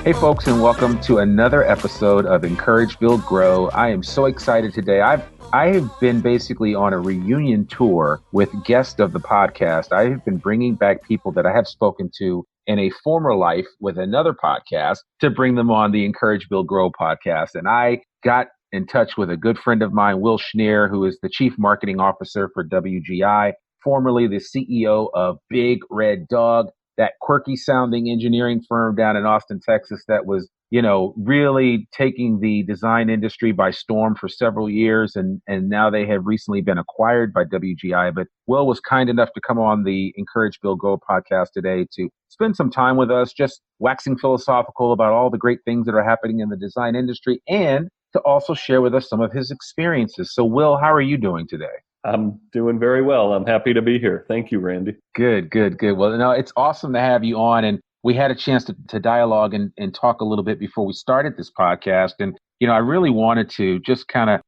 Hey folks, and welcome to another episode of Encourage, Build, Grow. I am so excited today. I have been basically on a reunion tour with guests of the podcast. I have been bringing back people that I have spoken to in a former life with another podcast to bring them on the Encourage, Build, Grow podcast. And I got in touch with a good friend of mine, Will Schnier, who is the Chief Marketing Officer for WGI, formerly the CEO of Big Red Dog, that quirky sounding engineering firm down in Austin, Texas, that was, really taking the design industry by storm for several years. And now they have recently been acquired by WGI. But Will was kind enough to come on the Encourage, Build, Grow podcast today to spend some time with us, just waxing philosophical about all the great things that are happening in the design industry and to also share with us some of his experiences. So Will, how are you doing today? I'm doing very well. I'm happy to be here. Thank you, Randy. Good. Well, no, it's awesome to have you on. And we had a chance to dialogue and talk a little bit before we started this podcast. And, I really wanted to just kind of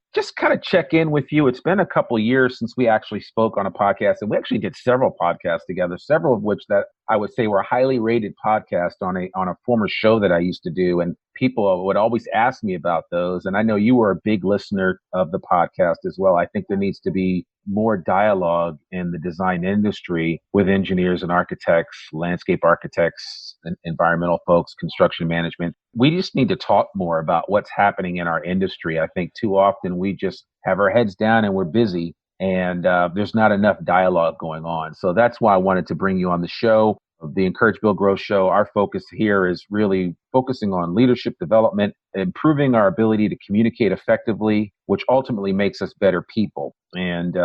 check in with you. It's been a couple of years since we actually spoke on a podcast, and we actually did several podcasts together, several of which that I would say were highly rated podcasts on a former show that I used to do. And people would always ask me about those. And I know you were a big listener of the podcast as well. I think there needs to be more dialogue in the design industry with engineers and architects, landscape architects, and environmental folks, construction management. We just need to talk more about what's happening in our industry. I think too often we just have our heads down and we're busy, and there's not enough dialogue going on. So that's why I wanted to bring you on the show. The Encourage, Build, Grow show, our focus here is really focusing on leadership development, improving our ability to communicate effectively, which ultimately makes us better people. And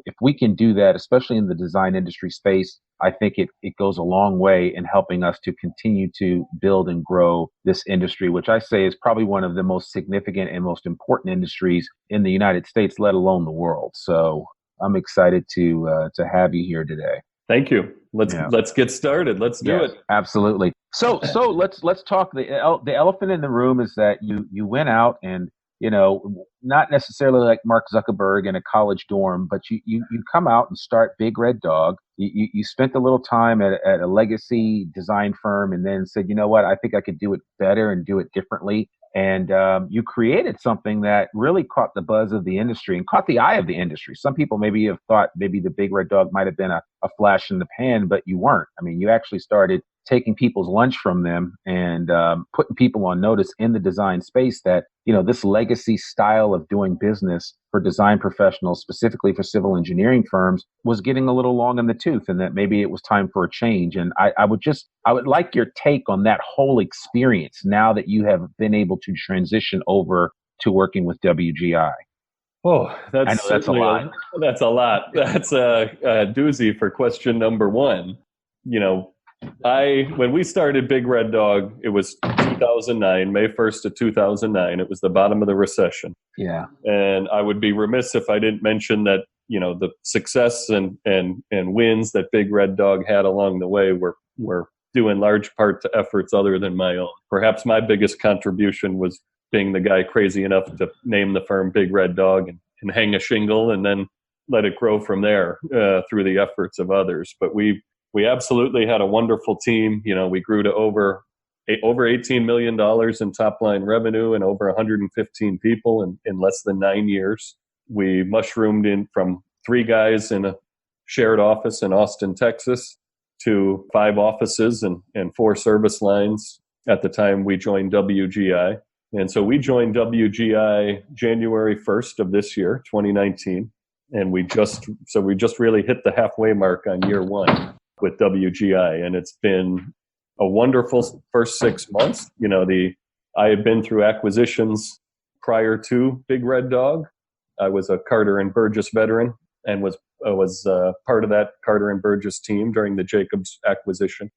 if we can do that, especially in the design industry space, I think it goes a long way in helping us to continue to build and grow this industry, which I say is probably one of the most significant and most important industries in the United States, let alone the world. So I'm excited to have you here today. Thank you. Let's get started. Let's do it. Absolutely. So let's talk. The elephant in the room is that you went out and, not necessarily like Mark Zuckerberg in a college dorm, but you come out and start Big Red Dog. You spent a little time at a legacy design firm and then said, you know what, I think I could do it better and do it differently. And you created something that really caught the buzz of the industry and caught the eye of the industry. Some people maybe have thought maybe the Big Red Dog might have been a flash in the pan, but you weren't. I mean, you actually started taking people's lunch from them and putting people on notice in the design space that, this legacy style of doing business for design professionals, specifically for civil engineering firms, was getting a little long in the tooth, and that maybe it was time for a change. And I would like your take on that whole experience now that you have been able to transition over to working with WGI. Oh, that's a lot. That's a lot. That's a doozy for question number one. When we started Big Red Dog, it was 2009, May 1st of 2009. It was the bottom of the recession. Yeah. And I would be remiss if I didn't mention that, the success and wins that Big Red Dog had along the way were due in large part to efforts other than my own. Perhaps my biggest contribution was being the guy crazy enough to name the firm Big Red Dog and hang a shingle and then let it grow from there through the efforts of others. But we absolutely had a wonderful team. We grew to over $18 million in top line revenue and over 115 people in less than 9 years. We mushroomed in from 3 guys in a shared office in Austin, Texas, to 5 offices and 4 service lines at the time we joined WGI. And so we joined WGI January 1st of this year, 2019. And we just really hit the halfway mark on year 1 with WGI. And it's been a wonderful first 6 months. I had been through acquisitions prior to Big Red Dog. I was a Carter and Burgess veteran and was part of that Carter and Burgess team during the Jacobs acquisition.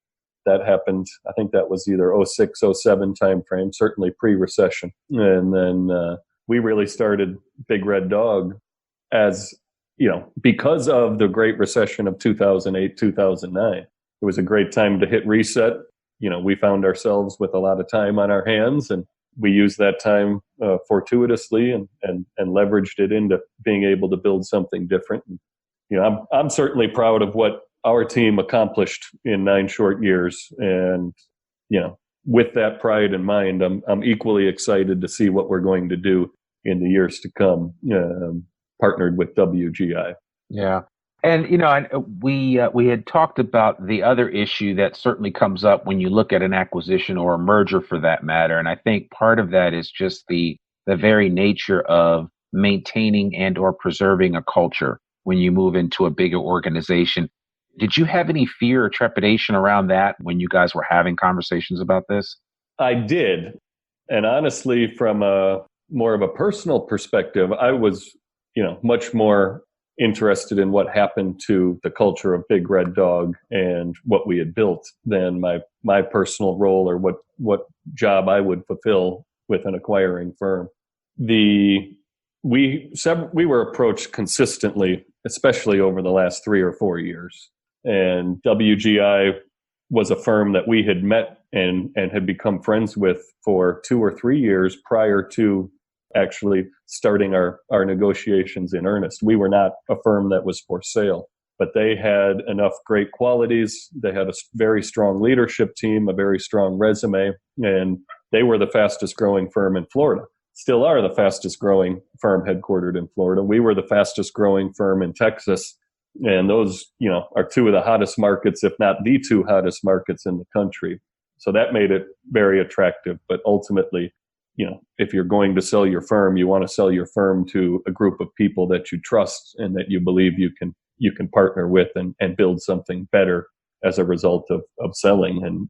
That happened, I think that was either 06, 07 timeframe, certainly pre-recession. And then we really started Big Red Dog as, because of the Great Recession of 2008, 2009. It was a great time to hit reset. We found ourselves with a lot of time on our hands, and we used that time fortuitously and leveraged it into being able to build something different. And, I'm certainly proud of what our team accomplished in 9 short years. And, with that pride in mind, I'm equally excited to see what we're going to do in the years to come, partnered with WGI. Yeah. And, we had talked about the other issue that certainly comes up when you look at an acquisition or a merger for that matter. And I think part of that is just the very nature of maintaining and or preserving a culture when you move into a bigger organization. Did you have any fear or trepidation around that when you guys were having conversations about this? I did. And honestly, from a more of a personal perspective, I was, much more interested in what happened to the culture of Big Red Dog and what we had built than my personal role or what job I would fulfill with an acquiring firm. We were approached consistently, especially over the last 3 or 4 years. And WGI was a firm that we had met and had become friends with for 2 or 3 years prior to actually starting our negotiations in earnest. We were not a firm that was for sale, but they had enough great qualities. They had a very strong leadership team, a very strong resume, and they were the fastest growing firm in Florida. Still are the fastest growing firm headquartered in Florida. We were the fastest growing firm in Texas. And those, are 2 of the hottest markets, if not the 2 hottest markets in the country. So that made it very attractive. But ultimately, if you're going to sell your firm, you want to sell your firm to a group of people that you trust and that you believe you can partner with and build something better as a result of selling. And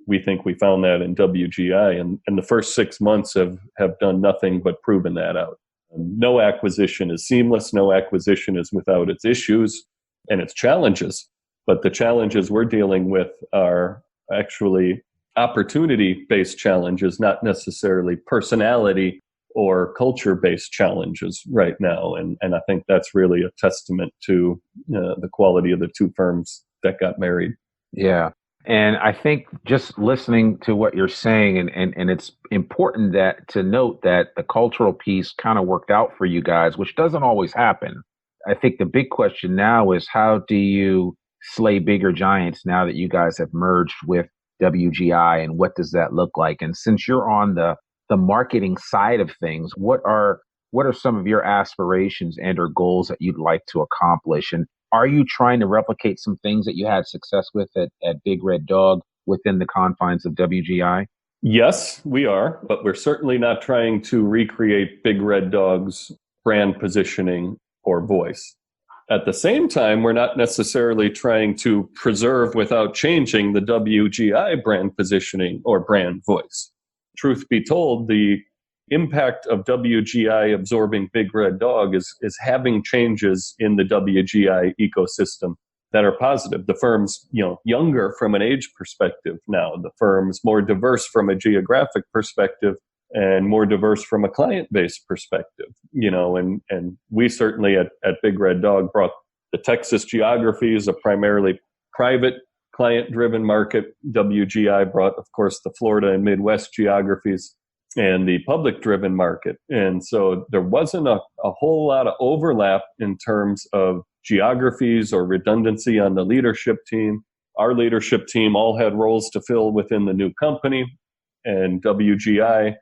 we think we found that in WGI. And the first 6 months have done nothing but proven that out. No acquisition is seamless. No acquisition is without its issues and its challenges. But the challenges we're dealing with are actually opportunity-based challenges, not necessarily personality or culture-based challenges right now. And I think that's really a testament to the quality of the 2 firms that got married. Yeah. And I think just listening to what you're saying, and it's important to note that the cultural piece kind of worked out for you guys, which doesn't always happen. I think the big question now is, how do you slay bigger giants now that you guys have merged with WGI, and what does that look like? And since you're on the marketing side of things, what are some of your aspirations and or goals that you'd like to accomplish? And are you trying to replicate some things that you had success with at Big Red Dog within the confines of WGI? Yes, we are, but we're certainly not trying to recreate Big Red Dog's brand positioning or voice. At the same time, we're not necessarily trying to preserve without changing the WGI brand positioning or brand voice. Truth be told, the impact of WGI absorbing Big Red Dog is having changes in the WGI ecosystem that are positive. The firm's, younger from an age perspective now. The firm's more diverse from a geographic perspective and more diverse from a client-based perspective, and we certainly at Big Red Dog brought the Texas geography as a primarily private client-driven market. WGI brought, of course, the Florida and Midwest geographies and the public-driven market. And so there wasn't a whole lot of overlap in terms of geographies or redundancy on the leadership team. Our leadership team all had roles to fill within the new company, and WGI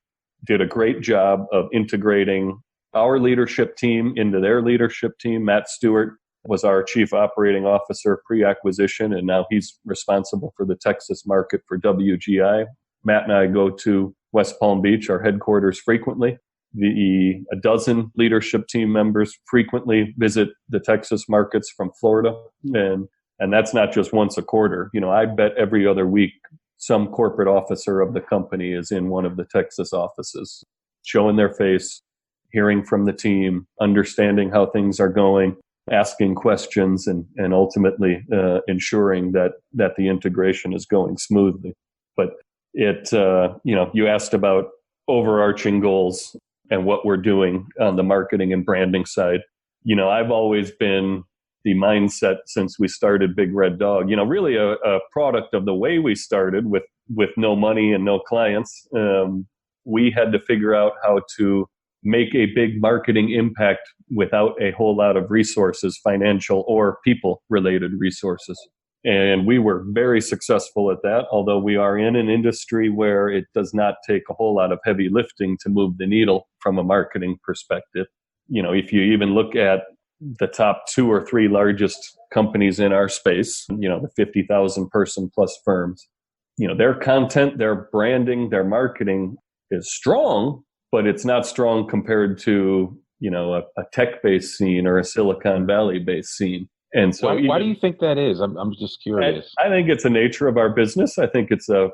did a great job of integrating our leadership team into their leadership team. Matt Stewart was our chief operating officer pre-acquisition, and now he's responsible for the Texas market for WGI. Matt and I go to West Palm Beach, our headquarters, frequently. A dozen leadership team members frequently visit the Texas markets from Florida, and that's not just once a quarter. I bet every other week some corporate officer of the company is in one of the Texas offices, showing their face, hearing from the team, understanding how things are going, asking questions, and ultimately ensuring that the integration is going smoothly. But you asked about overarching goals and what we're doing on the marketing and branding side. I've always been the mindset since we started Big Red Dog, really a product of the way we started with no money and no clients. We had to figure out how to make a big marketing impact without a whole lot of resources, financial or people related resources. And we were very successful at that, although we are in an industry where it does not take a whole lot of heavy lifting to move the needle from a marketing perspective. If you even look at the top 2 or 3 largest companies in our space, the 50,000 person plus firms, their content, their branding, their marketing is strong, but it's not strong compared to, a tech-based scene or a Silicon Valley-based scene. And so why do you think that is? I'm just curious. I think it's a nature of our business. I think it's a,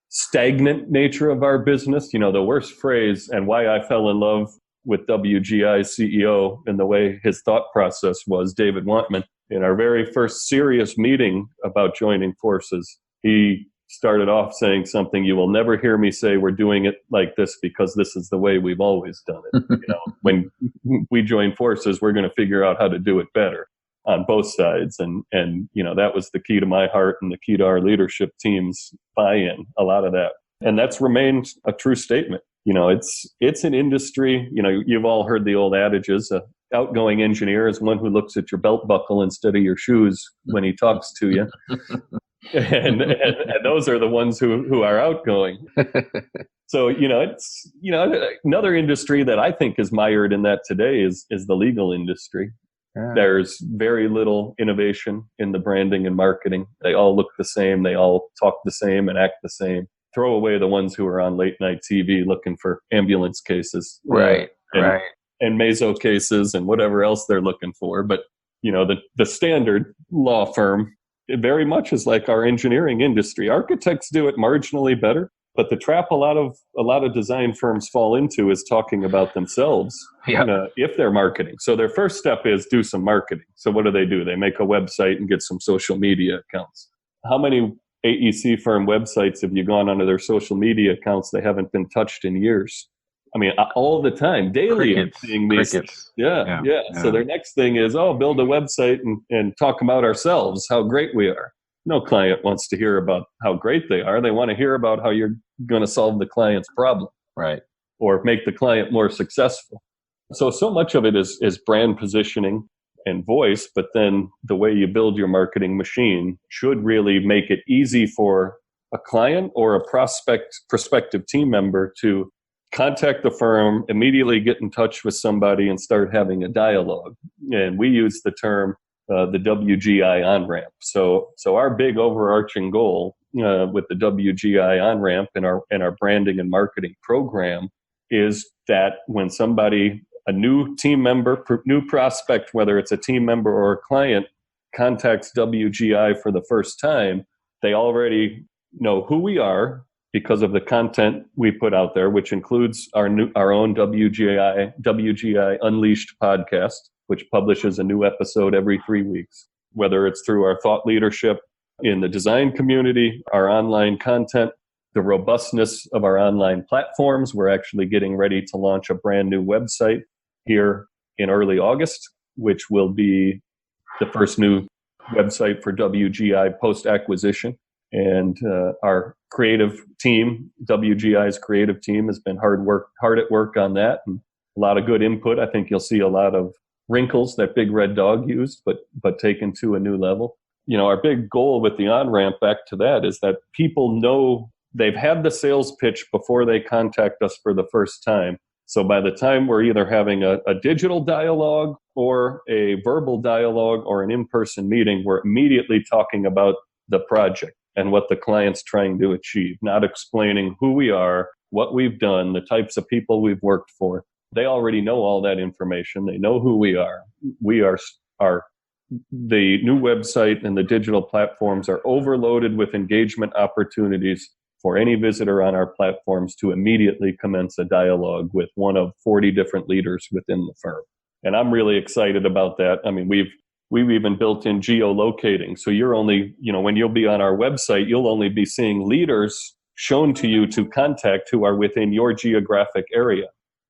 stagnant nature of our business. The worst phrase, and why I fell in love with WGI's CEO and the way his thought process was, David Wantman, in our very first serious meeting about joining forces, he started off saying something, "You will never hear me say we're doing it like this because this is the way we've always done it." When we join forces, we're going to figure out how to do it better on both sides. And that was the key to my heart and the key to our leadership team's buy-in, a lot of that. And that's remained a true statement. It's an industry, you've all heard the old adages, outgoing engineer is one who looks at your belt buckle instead of your shoes when he talks to you. and those are the ones who are outgoing. So, it's, another industry that I think is mired in that today is the legal industry. Yeah. There's very little innovation in the branding and marketing. They all look the same. They all talk the same and act the same. Throw away the ones who are on late night TV looking for ambulance cases. Right. And meso cases and whatever else they're looking for. But, the standard law firm, it very much is like our engineering industry. Architects do it marginally better, but the trap a lot of design firms fall into is talking about themselves. Yep. If they're marketing. So their first step is do some marketing. So what do? They make a website and get some social media accounts. How many AEC firm websites have you gone onto their social media accounts? They haven't been touched in years. I mean, all the time, daily. I'm seeing these. Yeah. So their next thing is, build a website and talk about ourselves, how great we are. No client wants to hear about how great they are. They want to hear about how you're going to solve the client's problem. Right. Or make the client more successful. So much of it is brand positioning and voice, but then the way you build your marketing machine should really make it easy for a client or a prospective team member to contact the firm, immediately get in touch with somebody and start having a dialogue. And we use the term the WGI on-ramp. So our big overarching goal with the WGI on-ramp and our branding and marketing program is that when somebody, a new team member, new prospect, whether it's a team member or a client, contacts WGI for the first time, they already know who we are because of the content we put out there, which includes our own WGI Unleashed podcast, which publishes a new episode every 3 weeks, whether it's through our thought leadership in the design community, our online content, the robustness of our online platforms. We're actually getting ready to launch a brand new website here in early August, which will be the first new website for WGI post-acquisition. And our creative team, WGI's creative team, has been hard at work on that, and a lot of good input. I think you'll see a lot of wrinkles that Big Red Dog used, but taken to a new level. Our big goal with the on-ramp, back to that, is that people know they've had the sales pitch before they contact us for the first time. So by the time we're either having a digital dialogue or a verbal dialogue or an in-person meeting, we're immediately talking about the project and what the client's trying to achieve, not explaining who we are, what we've done, the types of people we've worked for. They already know all that information. They know who we are. The new website and the digital platforms are overloaded with engagement opportunities for any visitor on our platforms to immediately commence a dialogue with one of 40 different leaders within the firm. And I'm really excited about that. I mean, we've even built in geolocating. So you're only, when you'll be on our website, you'll only be seeing leaders shown to you to contact who are within your geographic area.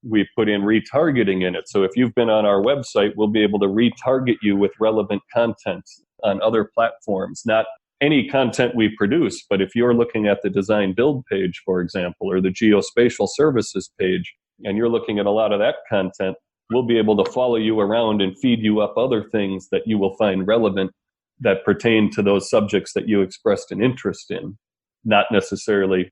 We've put in retargeting in it. So if you've been on our website, we'll be able to retarget you with relevant content on other platforms, not any content we produce. But if you're looking at the design build page, for example, or the geospatial services page, and you're looking at a lot of that content, we'll be able to follow you around and feed you up other things that you will find relevant that pertain to those subjects that you expressed an interest in, not necessarily,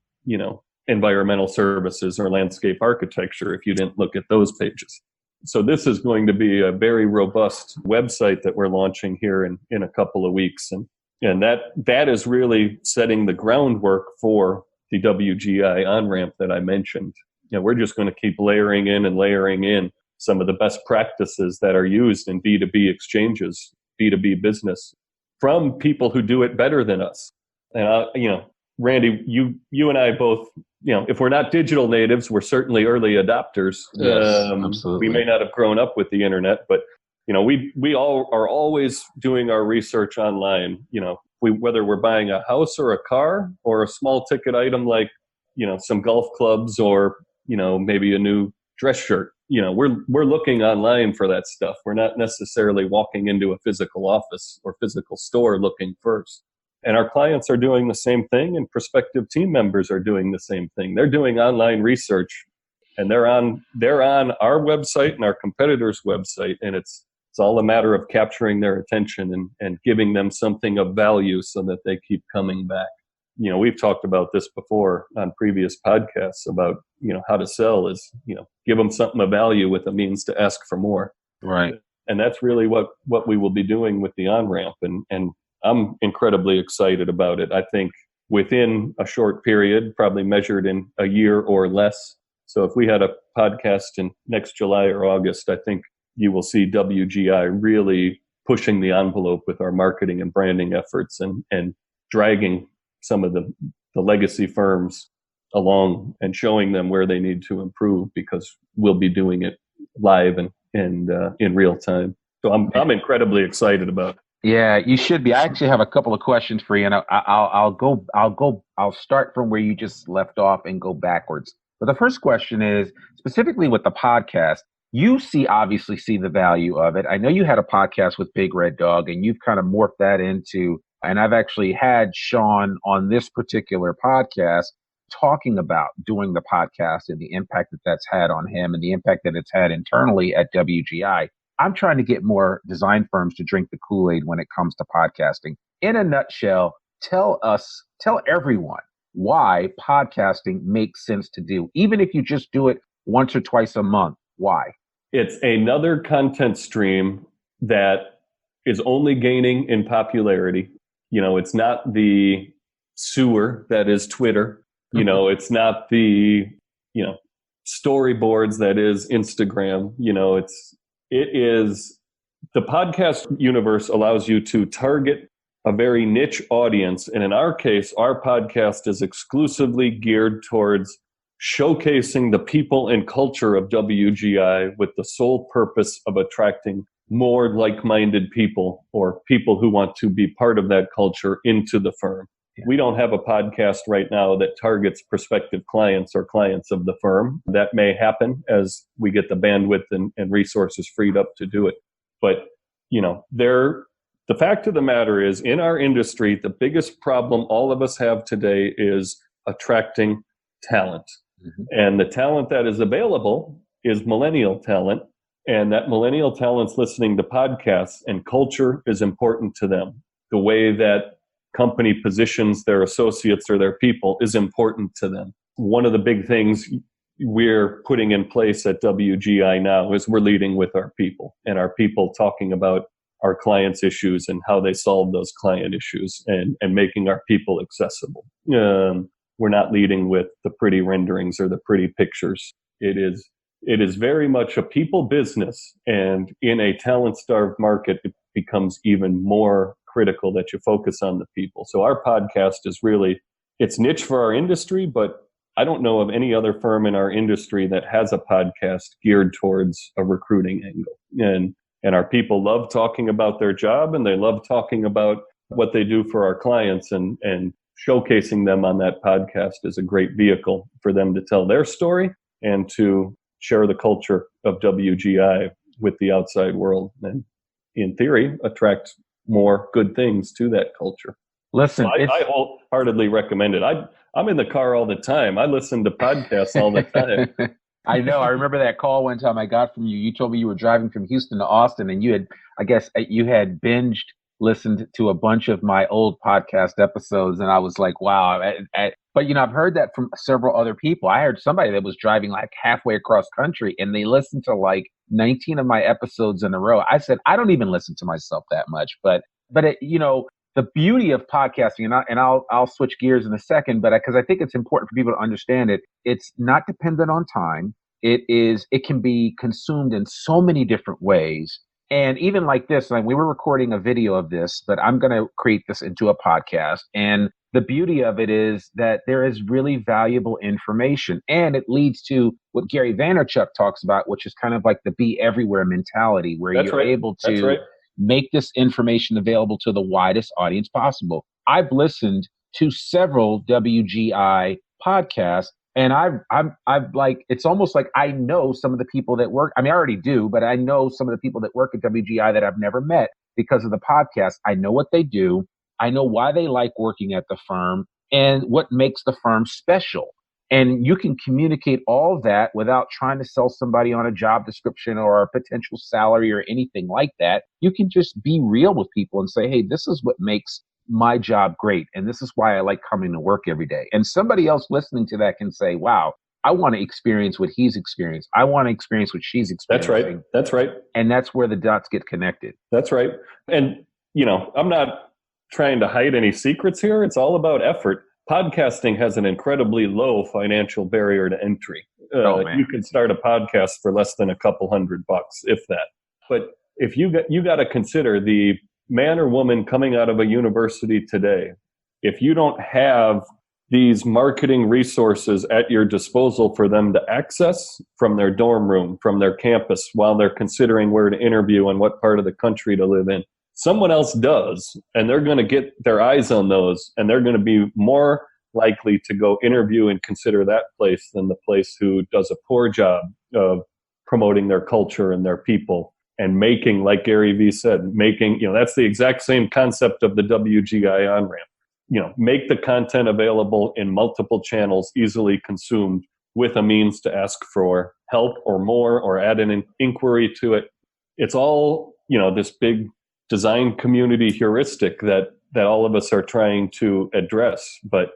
environmental services or landscape architecture if you didn't look at those pages. So this is going to be a very robust website that we're launching here in a couple of weeks. And that is really setting the groundwork for the WGI on-ramp that I mentioned. We're just going to keep layering in some of the best practices that are used in B2B exchanges, B2B business, from people who do it better than us. And, Randy, you and I both, if we're not digital natives, we're certainly early adopters. Yes, absolutely. We may not have grown up with the internet, but, we all are always doing our research online. Whether we're buying a house or a car or a small ticket item like, some golf clubs or, maybe a new dress shirt, we're looking online for that stuff. We're not necessarily walking into a physical office or physical store looking first. And our clients are doing the same thing, and prospective team members are doing the same thing. They're doing online research, and they're on our website and our competitors' website, and it's all a matter of capturing their attention and giving them something of value so that they keep coming back. We've talked about this before on previous podcasts about, how to sell is, give them something of value with a means to ask for more. Right. And that's really what we will be doing with the on-ramp. And I'm incredibly excited about it. I think within a short period, probably measured in a year or less. So if we had a podcast in next July or August, I think you will see WGI really pushing the envelope with our marketing and branding efforts and dragging some of the legacy firms along and showing them where they need to improve, because we'll be doing it live and in real time. So I'm incredibly excited about it. Yeah, you should be. I actually have a couple of questions for you, and I'll start from where you just left off and go backwards. But the first question is specifically with the podcast. You obviously see the value of it. I know you had a podcast with Big Red Dog, and you've kind of morphed that into, and I've actually had Sean on this particular podcast talking about doing the podcast and the impact that that's had on him and the impact that it's had internally at WGI. I'm trying to get more design firms to drink the Kool-Aid when it comes to podcasting. In a nutshell, tell everyone why podcasting makes sense to do, even if you just do it once or twice a month. Why? It's another content stream that is only gaining in popularity. It's not the sewer that is Twitter. It's not the, storyboards that is Instagram. It is the podcast universe allows you to target a very niche audience. And in our case, our podcast is exclusively geared towards showcasing the people and culture of WGI with the sole purpose of attracting more like-minded people or people who want to be part of that culture into the firm. Yeah. We don't have a podcast right now that targets prospective clients or clients of the firm. That may happen as we get the bandwidth and resources freed up to do it. But, the fact of the matter is, in our industry, the biggest problem all of us have today is attracting talent. Mm-hmm. And the talent that is available is millennial talent. And that millennial talent's listening to podcasts, and culture is important to them. The way that company positions their associates or their people is important to them. One of the big things we're putting in place at WGI now is we're leading with our people, and our people talking about our clients' issues and how they solve those client issues, and making our people accessible. We're not leading with the pretty renderings or the pretty pictures. It is very much a people business, and in a talent-starved market, it becomes even more critical that you focus on the people. So our podcast is really, it's niche for our industry, but I don't know of any other firm in our industry that has a podcast geared towards a recruiting angle. And our people love talking about their job, and they love talking about what they do for our clients, and showcasing them on that podcast is a great vehicle for them to tell their story and to share the culture of WGI with the outside world, and in theory, attract more good things to that culture. Listen, so I wholeheartedly recommend it. I'm in the car all the time. I listen to podcasts all the time. I know. I remember that call one time I got from you. You told me you were driving from Houston to Austin, and you had binged listened to a bunch of my old podcast episodes, and I was like, wow. But, I've heard that from several other people. I heard somebody that was driving like halfway across country and they listened to like 19 of my episodes in a row. I said, I don't even listen to myself that much, but the beauty of podcasting, and I'll switch gears in a second, but because I think it's important for people to understand it, it's not dependent on time. It can be consumed in so many different ways. And even like this, like we were recording a video of this, but I'm going to create this into a podcast. And the beauty of it is that there is really valuable information, and it leads to what Gary Vaynerchuk talks about, which is kind of like the be everywhere mentality, where you're able to make this information available to the widest audience possible. I've listened to several WGI podcasts, and I've like, it's almost like I know some of the people that work. I mean, I already do, but I know some of the people that work at WGI that I've never met because of the podcast. I know what they do. I know why they like working at the firm and what makes the firm special. And you can communicate all that without trying to sell somebody on a job description or a potential salary or anything like that. You can just be real with people and say, hey, this is what makes my job great. And this is why I like coming to work every day. And somebody else listening to that can say, wow, I want to experience what he's experienced. I want to experience what she's experiencing. That's right. And that's where the dots get connected. That's right. And, I'm not trying to hide any secrets here. It's all about effort. Podcasting has an incredibly low financial barrier to entry. You can start a podcast for less than a couple $100, if that. But if you got to consider the man or woman coming out of a university today, if you don't have these marketing resources at your disposal for them to access from their dorm room, from their campus, while they're considering where to interview and what part of the country to live in, someone else does, and they're going to get their eyes on those, and they're going to be more likely to go interview and consider that place than the place who does a poor job of promoting their culture and their people and making, like Gary Vee said, that's the exact same concept of the WGI on-ramp. Make the content available in multiple channels, easily consumed, with a means to ask for help or more, or add an inquiry to it. It's all, this big design community heuristic that all of us are trying to address. But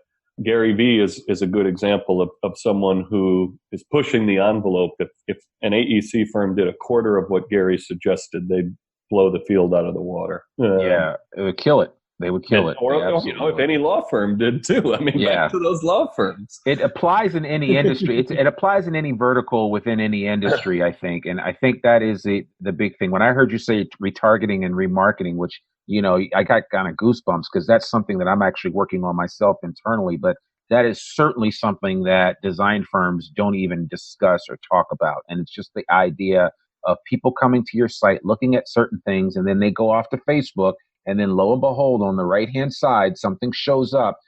Gary Vee is a good example of someone who is pushing the envelope. If an AEC firm did a quarter of what Gary suggested, they'd blow the field out of the water. It would kill it. They would kill it. Or if any law firm did too. I mean, back to those law firms. It applies in any industry. It applies in any vertical within any industry, I think. And I think that is the big thing. When I heard you say retargeting and remarketing, which, I got kind of goosebumps because that's something that I'm actually working on myself internally. But that is certainly something that design firms don't even discuss or talk about. And it's just the idea of people coming to your site, looking at certain things, and then they go off to Facebook. And then lo and behold, on the right-hand side, something shows up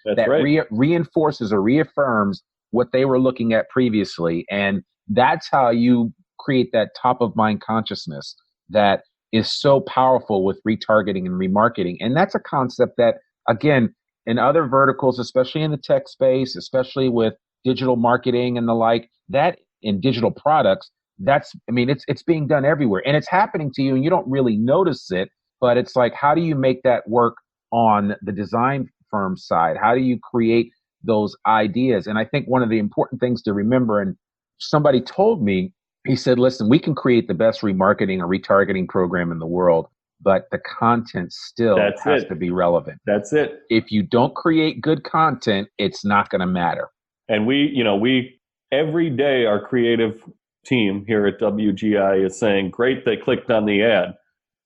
reinforces or reaffirms what they were looking at previously. And that's how you create that top-of-mind consciousness that is so powerful with retargeting and remarketing. And that's a concept that, again, in other verticals, especially in the tech space, especially with digital marketing and the like, that in digital products, it's being done everywhere. And it's happening to you, and you don't really notice it. But it's like, how do you make that work on the design firm side? How do you create those ideas? And I think one of the important things to remember, and somebody told me, he said, listen, we can create the best remarketing or retargeting program in the world, but the content still has to be relevant. That's it. If you don't create good content, it's not going to matter. And we every day, our creative team here at WGI is saying, great, they clicked on the ad.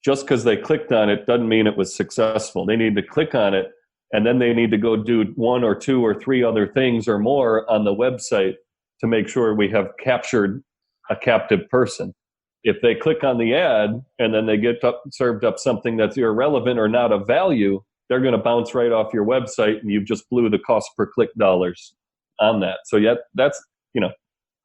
Just because they clicked on it doesn't mean it was successful. They need to click on it, and then they need to go do 1 or 2 or 3 other things or more on the website to make sure we have captured a captive person. If they click on the ad and then they get served up something that's irrelevant or not of value, they're going to bounce right off your website, and you've just blew the cost per click dollars on that. So that's,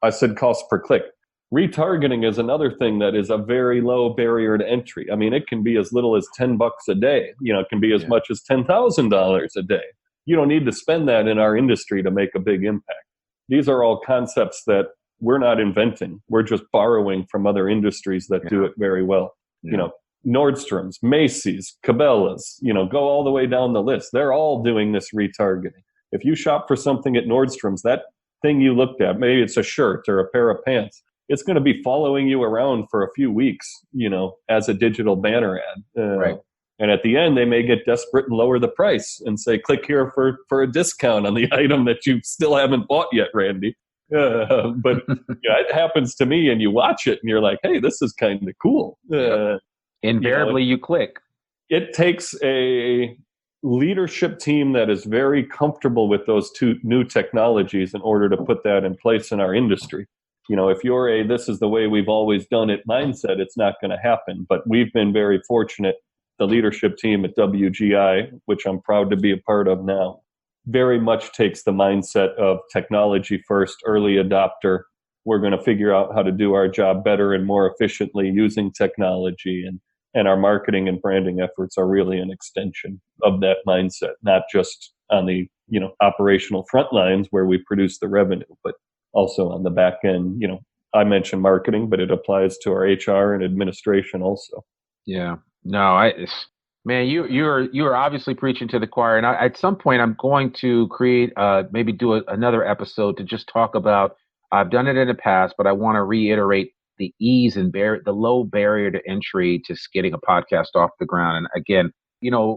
I said cost per click. Retargeting is another thing that is a very low barrier to entry. I mean, it can be as little as $10 a day. It can be as much as $10,000 a day. You don't need to spend that in our industry to make a big impact. These are all concepts that we're not inventing. We're just borrowing from other industries that do it very well. Nordstrom's, Macy's, Cabela's, go all the way down the list. They're all doing this retargeting. If you shop for something at Nordstrom's, that thing you looked at, maybe it's a shirt or a pair of pants, it's going to be following you around for a few weeks, as a digital banner ad. Right. And at the end, they may get desperate and lower the price and say, click here for a discount on the item that you still haven't bought yet, Randy. But it happens to me, and you watch it and you're like, hey, this is kind of cool. Invariably, you click. It takes a leadership team that is very comfortable with those two new technologies in order to put that in place in our industry. If you're this is the way we've always done it mindset, it's not going to happen. But we've been very fortunate. The leadership team at WGI, which I'm proud to be a part of now, very much takes the mindset of technology first, early adopter. We're going to figure out how to do our job better and more efficiently using technology. And our marketing and branding efforts are really an extension of that mindset, not just on the operational front lines where we produce the revenue, but also on the back end. I mentioned marketing, but it applies to our HR and administration also. Yeah. No, man, you are obviously preaching to the choir. And at some point, I'm going to create, maybe do another episode to just talk about. I've done it in the past, but I want to reiterate the ease and the low barrier to entry to getting a podcast off the ground. And again,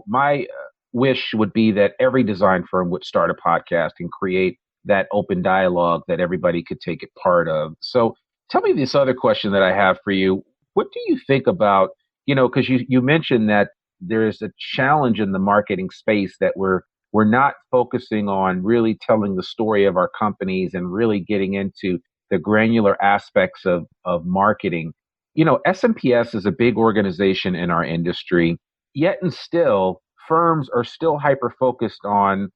my wish would be that every design firm would start a podcast and create that open dialogue that everybody could take a part of. So tell me this other question that I have for you. What do you think about, because you mentioned that there is a challenge in the marketing space that we're not focusing on really telling the story of our companies and really getting into the granular aspects of marketing. S&PS is a big organization in our industry, yet and still firms are still hyper-focused on,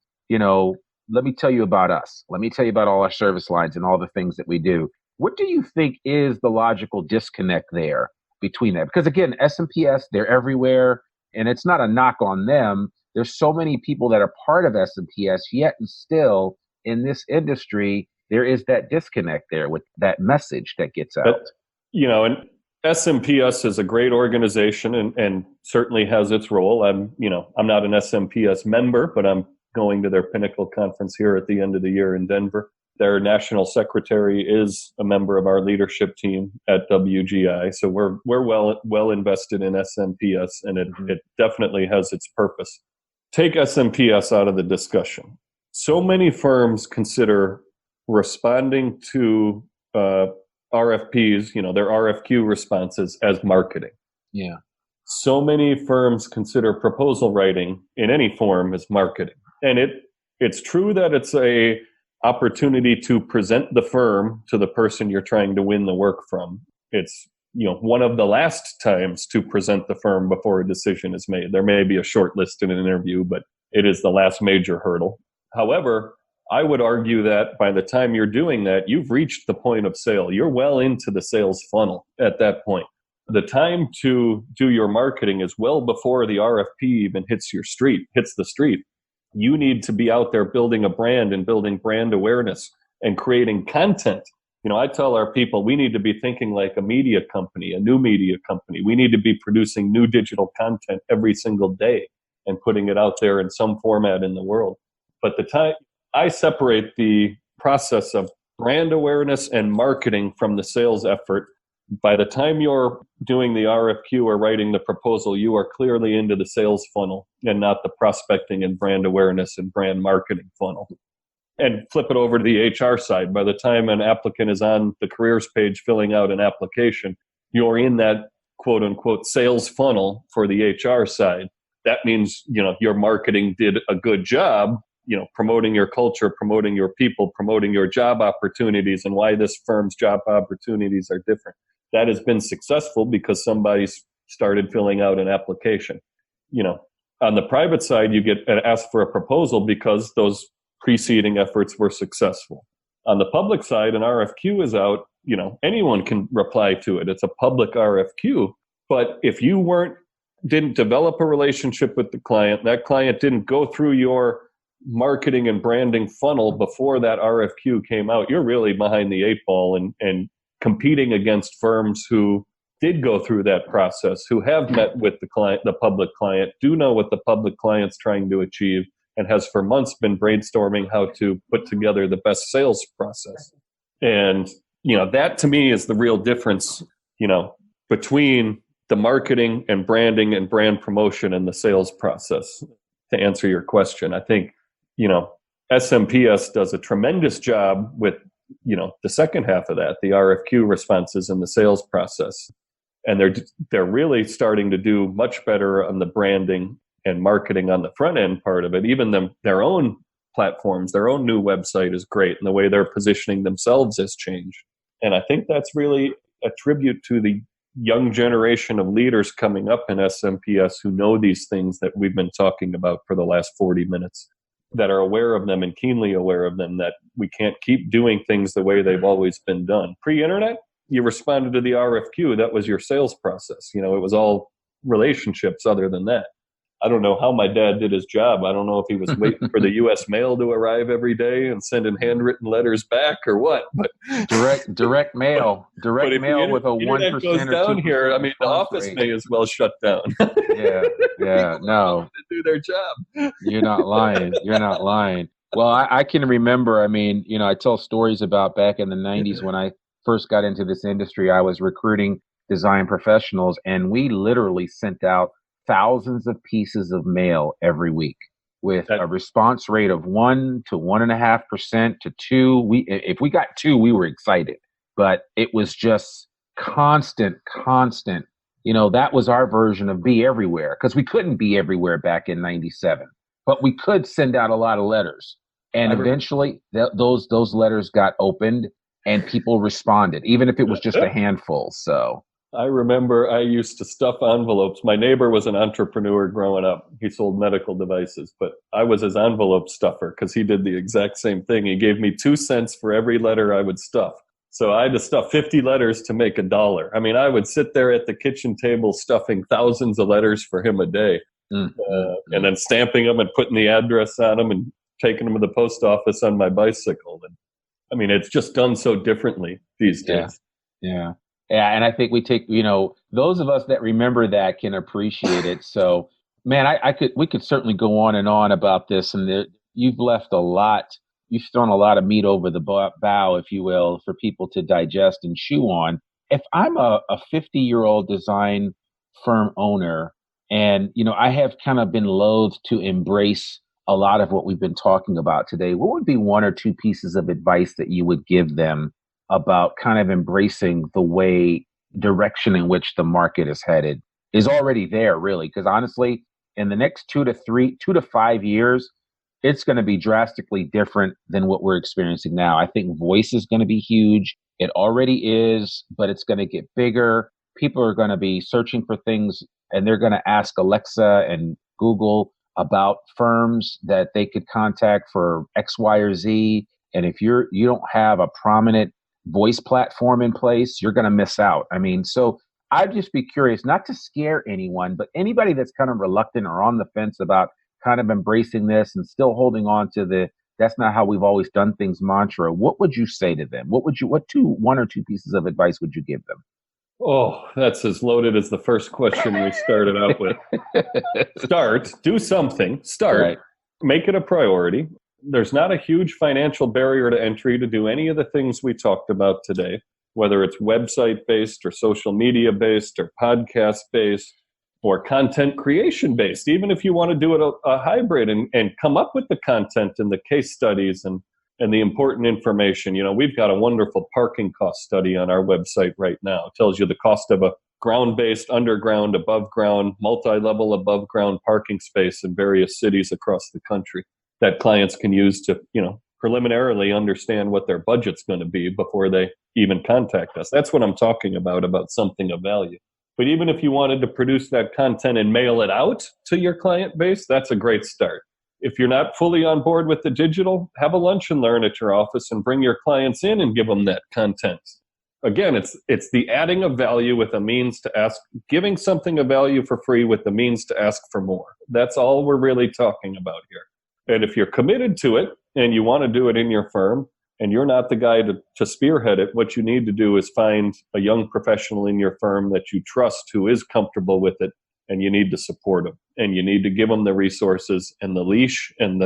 let me tell you about us. Let me tell you about all our service lines and all the things that we do. What do you think is the logical disconnect there between that? Because again, S&PS, they're everywhere, and it's not a knock on them. There's so many people that are part of S&PS, yet and still in this industry, there is that disconnect there with that message that gets out. And S&PS is a great organization and certainly has its role. I'm not an S&PS member, but I'm going to their Pinnacle conference here at the end of the year in Denver. Their national secretary is a member of our leadership team at WGI. So we're well invested in S&PS, and it definitely has its purpose. Take S&PS out of the discussion. So many firms consider responding to RFPs, their RFQ responses as marketing. Yeah. So many firms consider proposal writing in any form as marketing. And it's true that it's a opportunity to present the firm to the person you're trying to win the work from. It's one of the last times to present the firm before a decision is made. There may be a short list in an interview, but it is the last major hurdle. However, I would argue that by the time you're doing that, you've reached the point of sale. You're well into the sales funnel at that point. The time to do your marketing is well before the RFP even hits the street. You need to be out there building a brand and building brand awareness and creating content. I tell our people, we need to be thinking like a media company, a new media company. We need to be producing new digital content every single day and putting it out there in some format in the world. But I separate the process of brand awareness and marketing from the sales effort. By the time you're doing the RFQ or writing the proposal, you are clearly into the sales funnel and not the prospecting and brand awareness and brand marketing funnel. And flip it over to the HR side. By the time an applicant is on the careers page filling out an application, you're in that quote unquote sales funnel for the HR side. That means, your marketing did a good job, promoting your culture, promoting your people, promoting your job opportunities and why this firm's job opportunities are different. That has been successful because somebody's started filling out an application. On the private side, you get asked for a proposal because those preceding efforts were successful. On the public side, an RFQ is out, anyone can reply to it. It's a public RFQ. But if you didn't develop a relationship with the client, that client didn't go through your marketing and branding funnel before that RFQ came out, you're really behind the eight ball and competing against firms who did go through that process, who have met with the client, the public client, do know what the public client's trying to achieve, and has for months been brainstorming how to put together the best sales process. And, that to me is the real difference, between the marketing and branding and brand promotion and the sales process. To answer your question, I think, SMPS does a tremendous job with, the second half of that, the RFQ responses and the sales process. And they're really starting to do much better on the branding and marketing on the front end part of it. Even their own platforms, their own new website is great, and the way they're positioning themselves has changed. And I think that's really a tribute to the young generation of leaders coming up in SMPS who know these things that we've been talking about for the last 40 minutes, that are aware of them and keenly aware of them, that we can't keep doing things the way they've always been done. Pre-internet, you responded to the RFQ. That was your sales process. It was all relationships other than that. I don't know how my dad did his job. I don't know if he was waiting for the U.S. mail to arrive every day and sending handwritten letters back or what. But direct mail with a 1% goes down here. I mean, the office rate may as well shut down. Yeah, no. To do their job. You're not lying. Well, I can remember. I mean, I tell stories about back in the 90s when I first got into this industry. I was recruiting design professionals, and we literally sent out thousands of pieces of mail every week with a response rate of 1 to 1.5% to 2. If we got 2, we were excited, but it was just constant. That was our version of be everywhere, because we couldn't be everywhere back in 97, but we could send out a lot of letters. And eventually those letters got opened and people responded, even if it was just a handful. So I remember I used to stuff envelopes. My neighbor was an entrepreneur growing up. He sold medical devices, but I was his envelope stuffer because he did the exact same thing. He gave me 2 cents for every letter I would stuff. So I had to stuff 50 letters to make $1. I mean, I would sit there at the kitchen table stuffing thousands of letters for him a day, and then stamping them and putting the address on them and taking them to the post office on my bicycle. And I mean, it's just done so differently these days. Yeah. And I think we take, those of us that remember that can appreciate it. So, man, we could certainly go on and on about this. And you've left a lot. You've thrown a lot of meat over the bow, if you will, for people to digest and chew on. If I'm a 50-year-old design firm owner, and, I have kind of been loath to embrace a lot of what we've been talking about today, what would be 1 or 2 pieces of advice that you would give them about kind of embracing the direction in which the market is headed is already there, really? Because honestly, in the next 2 to 5 years, it's going to be drastically different than what we're experiencing now. I think voice is going to be huge. It already is, but it's going to get bigger. People are going to be searching for things, and they're going to ask Alexa and Google about firms that they could contact for X, Y, or Z. And if you don't have a prominent voice platform in place, you're going to miss out. I mean, so I'd just be curious, not to scare anyone, but anybody that's kind of reluctant or on the fence about kind of embracing this and still holding on to that's not how we've always done things mantra, what would you say to them? What 1 or 2 pieces of advice would you give them? Oh, that's as loaded as the first question we started out with. Do something, right. Make it a priority. There's not a huge financial barrier to entry to do any of the things we talked about today, whether it's website-based or social media-based or podcast-based or content creation-based. Even if you want to do it a hybrid and come up with the content and the case studies and the important information. We've got a wonderful parking cost study on our website right now. It tells you the cost of a ground-based, underground, above-ground, multi-level above-ground parking space in various cities across the country that clients can use to, preliminarily understand what their budget's going to be before they even contact us. That's what I'm talking about something of value. But even if you wanted to produce that content and mail it out to your client base, that's a great start. If you're not fully on board with the digital, have a lunch and learn at your office and bring your clients in and give them that content. Again, it's the adding of value with a means to ask, giving something of value for free with the means to ask for more. That's all we're really talking about here. And if you're committed to it and you want to do it in your firm, and you're not the guy to spearhead it, what you need to do is find a young professional in your firm that you trust who is comfortable with it, and you need to support them. And you need to give them the resources and the leash and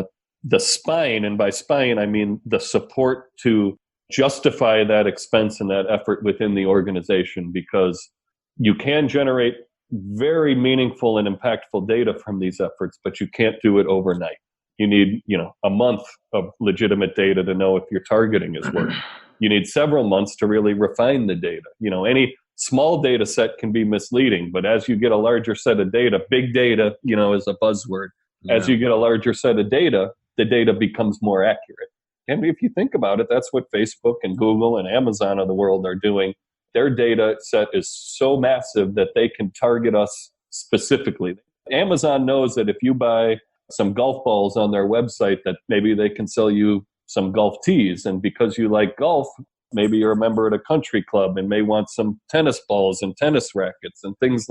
the spine. And by spine, I mean the support to justify that expense and that effort within the organization, because you can generate very meaningful and impactful data from these efforts, but you can't do it overnight. You need, a month of legitimate data to know if your targeting is working. You need several months to really refine the data. Any small data set can be misleading, but as you get a larger set of data, big data, is a buzzword. Yeah. As you get a larger set of data, the data becomes more accurate. And if you think about it, that's what Facebook and Google and Amazon of the world are doing. Their data set is so massive that they can target us specifically. Amazon knows that if you buy some golf balls on their website, that maybe they can sell you some golf tees. And because you like golf, maybe you're a member at a country club and may want some tennis balls and tennis rackets and things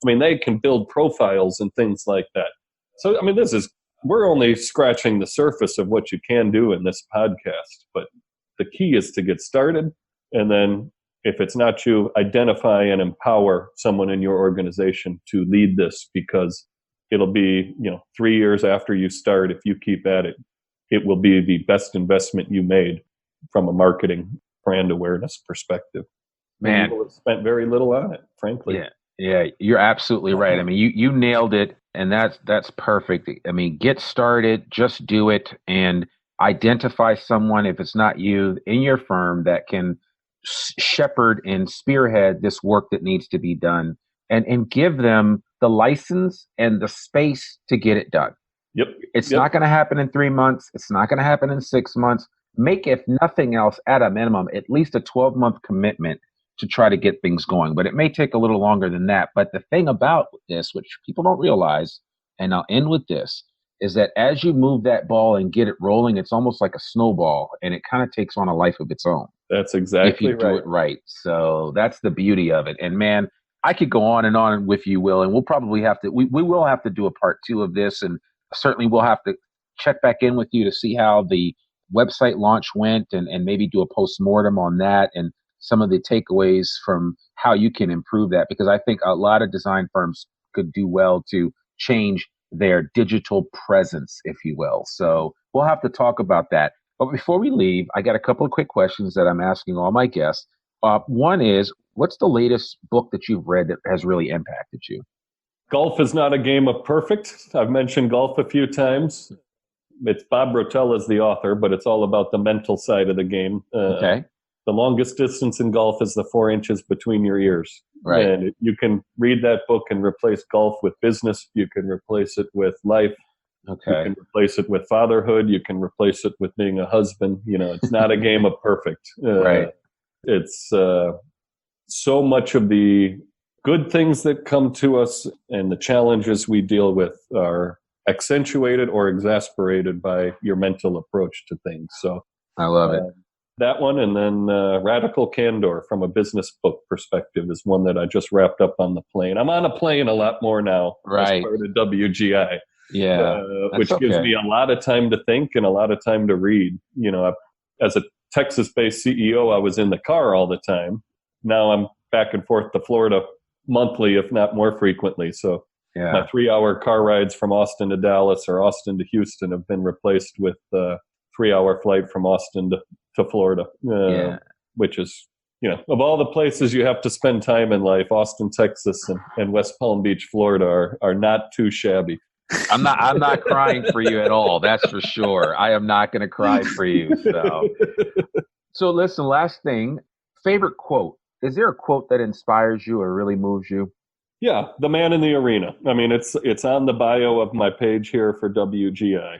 they can build profiles and things like that. So, we're only scratching the surface of what you can do in this podcast, but the key is to get started. And then if it's not you, identify and empower someone in your organization to lead this, because it'll be, 3 years after you start, if you keep at it, it will be the best investment you made from a marketing brand awareness perspective. Man, people have spent very little on it, frankly. Yeah, you're absolutely right. You nailed it, and that's perfect. Get started, just do it, and identify someone, if it's not you, in your firm that can shepherd and spearhead this work that needs to be done, and give them the license and the space to get it done. Yep. It's not going to happen in 3 months. It's not going to happen in 6 months. Make, if nothing else, at a minimum, at least a 12-month commitment to try to get things going. But it may take a little longer than that. But the thing about this, which people don't realize, and I'll end with this, is that as you move that ball and get it rolling, it's almost like a snowball, and it kind of takes on a life of its own. That's exactly right. If you do it right. So that's the beauty of it. And man, I could go on and on with you, Will, and we'll probably have to, we will have to do a part 2 of this, and certainly we'll have to check back in with you to see how the website launch went, and maybe do a postmortem on that and some of the takeaways from how you can improve that, because I think a lot of design firms could do well to change their digital presence, if you will. So we'll have to talk about that. But before we leave, I got a couple of quick questions that I'm asking all my guests. One is, what's the latest book that you've read that has really impacted you? Golf is not a game of perfect. I've mentioned golf a few times. It's Bob Rotella the author, but it's all about the mental side of the game. Okay. The longest distance in golf is the 4 inches between your ears. Right. And you can read that book and replace golf with business. You can replace it with life. Okay. You can replace it with fatherhood. You can replace it with being a husband. It's not a game of perfect. Right. It's so much of the good things that come to us and the challenges we deal with are accentuated or exasperated by your mental approach to things. So I love it. That one, and then Radical Candor from a business book perspective is one that I just wrapped up on the plane. I'm on a plane a lot more now, right, as part of WGI, which okay. gives me a lot of time to think and a lot of time to read. As a Texas-based CEO, I was in the car all the time. Now I'm back and forth to Florida monthly, if not more frequently. So my 3-hour car rides from Austin to Dallas or Austin to Houston have been replaced with 3-hour flight from Austin to Florida, which is, of all the places you have to spend time in life, Austin, Texas, and West Palm Beach, Florida are not too shabby. I'm not crying for you at all. That's for sure. I am not going to cry for you. So listen, last thing, favorite quote. Is there a quote that inspires you or really moves you? Yeah, the man in the arena. It's on the bio of my page here for WGI.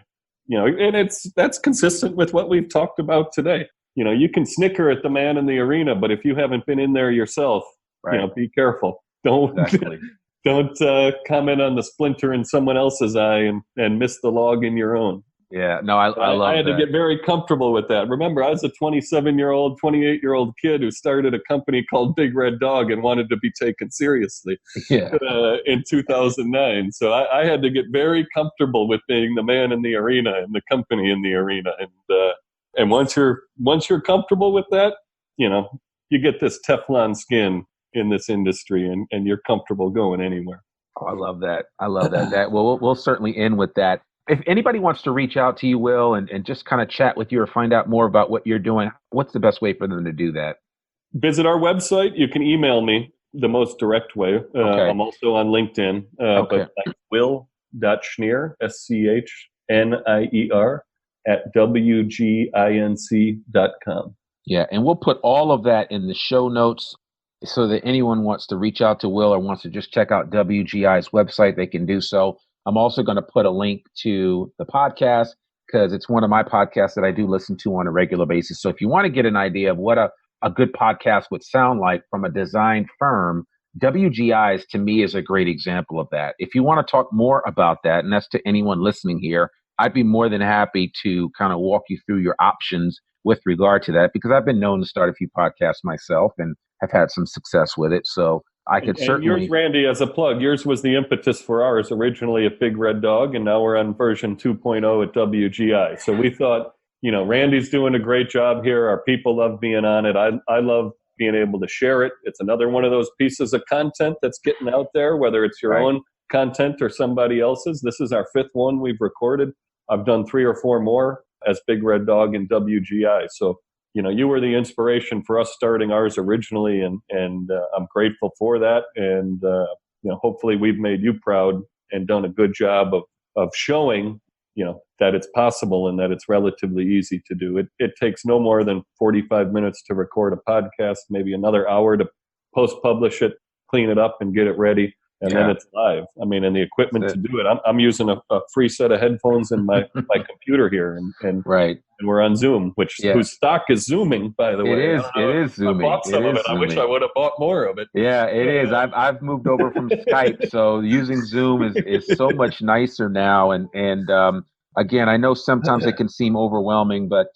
And that's consistent with what we've talked about today. You can snicker at the man in the arena, but if you haven't been in there yourself, right, be careful. Don't comment on the splinter in someone else's eye and miss the log in your own. Yeah, no, I love that. I had to get very comfortable with that. Remember, I was a 27-year-old, 28-year-old kid who started a company called Big Red Dog and wanted to be taken seriously in 2009. So I had to get very comfortable with being the man in the arena and the company in the arena. And once you're comfortable with that, you get this Teflon skin in this industry, and you're comfortable going anywhere. Oh, I love that. We'll certainly end with that. If anybody wants to reach out to you, Will, and just kind of chat with you or find out more about what you're doing, what's the best way for them to do that? Visit our website. You can email me the most direct way. Okay. I'm also on LinkedIn. But Will.Schnier, SCHNIER, at WGINC.com. Yeah, and we'll put all of that in the show notes so that anyone wants to reach out to Will or wants to just check out WGI's website, they can do so. I'm also going to put a link to the podcast because it's one of my podcasts that I do listen to on a regular basis. So if you want to get an idea of what a good podcast would sound like from a design firm, WGI's to me is a great example of that. If you want to talk more about that, and that's to anyone listening here, I'd be more than happy to kind of walk you through your options with regard to that, because I've been known to start a few podcasts myself and have had some success with it. So I could certainly. Yours, Randy, as a plug, yours was the impetus for ours, originally at Big Red Dog, and now we're on version 2.0 at WGI. So we thought, Randy's doing a great job here. Our people love being on it. I love being able to share it. It's another one of those pieces of content that's getting out there, whether it's your own content or somebody else's. This is our 5th one we've recorded. I've done 3 or 4 more as Big Red Dog and WGI. So, you were the inspiration for us starting ours originally, and I'm grateful for that. And, hopefully we've made you proud and done a good job of showing, that it's possible and that it's relatively easy to do. It takes no more than 45 minutes to record a podcast, maybe another hour to post-publish it, clean it up and get it ready. And then it's live. I mean, and the equipment to do it. I'm using a free set of headphones in my computer here, and we're on Zoom, whose stock is zooming, by the way. It is zooming. I bought some of it. I wish I would have bought more of it. Yeah, it is. I've moved over from Skype, so using Zoom is so much nicer now. And again, I know sometimes it can seem overwhelming, but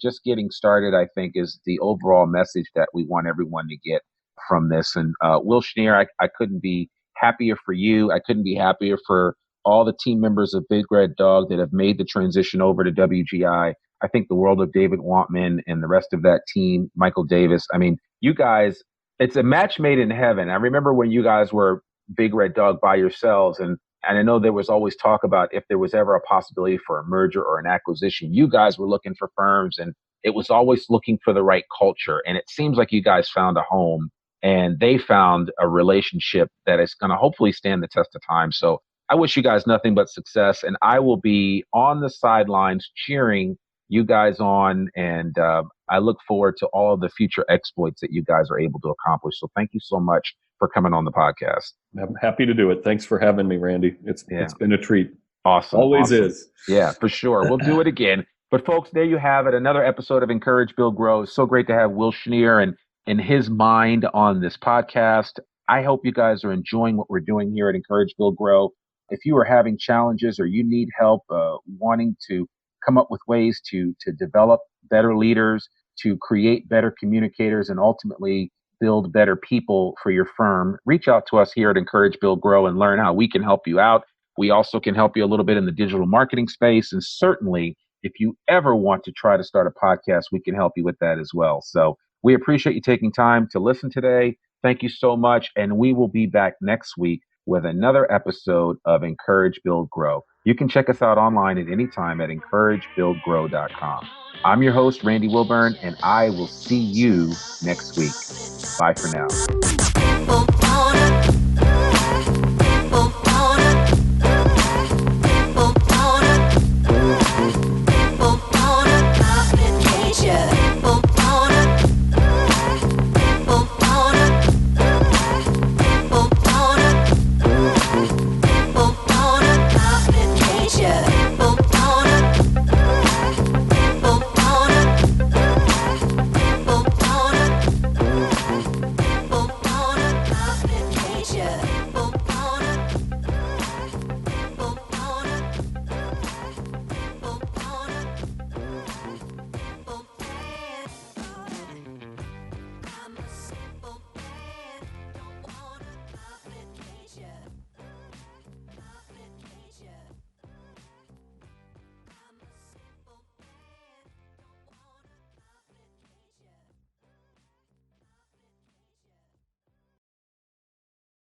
just getting started, I think, is the overall message that we want everyone to get from this. And Will Schnier, I couldn't be happier for you. I couldn't be happier for all the team members of Big Red Dog that have made the transition over to WGI. I think the world of David Wantman and the rest of that team, Michael Davis. I mean, you guys, it's a match made in heaven. I remember when you guys were Big Red Dog by yourselves, and I know there was always talk about if there was ever a possibility for a merger or an acquisition. You guys were looking for firms, and it was always looking for the right culture. And it seems like you guys found a home, and they found a relationship that is going to hopefully stand the test of time. So I wish you guys nothing but success, and I will be on the sidelines cheering you guys on, and I look forward to all of the future exploits that you guys are able to accomplish. So thank you so much for coming on the podcast. I'm happy to do it. Thanks for having me, Randy. It's been a treat. Awesome. Always is. Yeah, for sure. We'll do it again. But folks, there you have it. Another episode of Encourage, Build, Grow. It's so great to have Will Schnier and his mind on this podcast. I hope you guys are enjoying what we're doing here at Encourage, Build, Grow. If you are having challenges or you need help wanting to come up with ways to develop better leaders, to create better communicators, and ultimately build better people for your firm, reach out to us here at Encourage, Build, Grow and learn how we can help you out. We also can help you a little bit in the digital marketing space. And certainly, if you ever want to try to start a podcast, we can help you with that as well. So we appreciate you taking time to listen today. Thank you so much. And we will be back next week with another episode of Encourage, Build, Grow. You can check us out online at any time at encouragebuildgrow.com. I'm your host, Randy Wilburn, and I will see you next week. Bye for now.